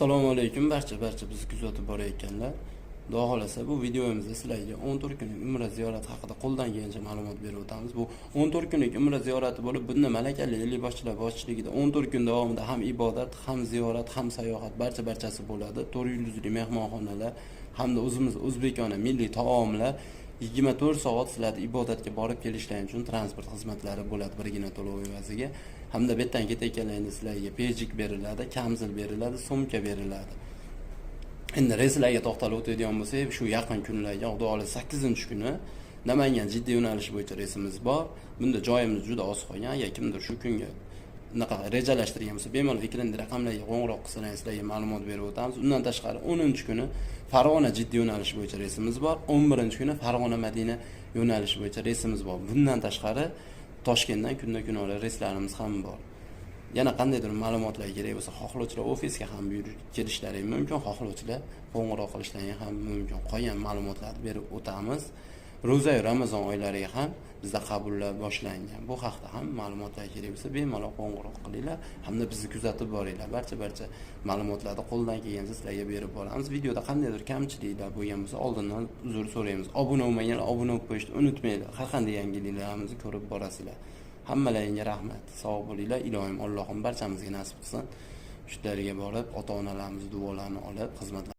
Assalomu alaykum barcha bizni kuzatib borayotganlar. Xudo xolasa bu videomizda sizlarga 14 kunlik umra ziyorati haqida qo'ldan kelgancha ma'lumot berib o'tamiz. Bu 14 kunlik umra ziyorati bo'lib, bunda malakali ellikboshchilar boshchiligida 14 kun davomida ham ibodat, ham ziyorat, ham sayohat barchasi bo'ladi. 4 yulduzli mehmonxonalar hamda o'zimiz o'zbekona milliy taomlar 24 soat sizlarni ibodatga borib kelishlaring uchun transport xizmatlari bo'ladi birgina to'lov evaziga. Hamda bu yerdan ketayotganlaringizda sizlarga pejik beriladi, kamzil beriladi, sumka beriladi. Endi reyslarga to'xtalib o'tadigan bo'lsak, shu yaqin kunlarga, xudo xohlasa 8-kuni Namangan jiddiy yo'nalish bo'yicha reysimiz bor. Bunda joyimiz juda oz qolgan. Agar kimdir shu kunga unaqa rejalashtirgan bo'lsa, bemalol ekranda raqamlarga qo'ng'iroq qilsangiz sizlarga ma'lumot berib o'tamiz. Undan tashqari 10-kuni Farg'ona jiddiy yo'nalish bo'yicha reysimiz bor. 11-kuni Farg'ona Madina yo'nalish bo'yicha reysimiz bor. Bundan tashqari Toshkentdan kunda-kunora reyslarimiz ham bor. Yana qandaydir ma'lumotlar kerak bo'lsa, xohlovchilar ofisga ham buyurib kelishlari mumkin, xohlovchilar qo'ng'iroq qilishlari ham mumkin. Qolgan ma'lumotlarni berib o'tamiz. Ro'za va Ramazon oylariga ham bizda qabullar boshlangan. Bu haqda ham ma'lumotlar kerak bo'lsa, bemalol qo'ng'iroq qilinglar, hamda bizni kuzatib boringlar. Barcha ma'lumotlarni qo'ldan kelgancha sizlarga berib boramiz. Videoda qandaydir kamchiliklar bo'lgan bo'lsa, oldindan uzr so'raymiz. Obuna bo'lmaganlar obuna bo'lib qo'yishni unutmanglar. Har qanday yangiliklarimizni ko'rib borasizlar. Hammalaringga rahmat. Sog' bo'linglar. Ilohim Allohim barchamizga nasib qilsin. Shularga borib, ota-onalarimiz duolarini olib, xizmatlar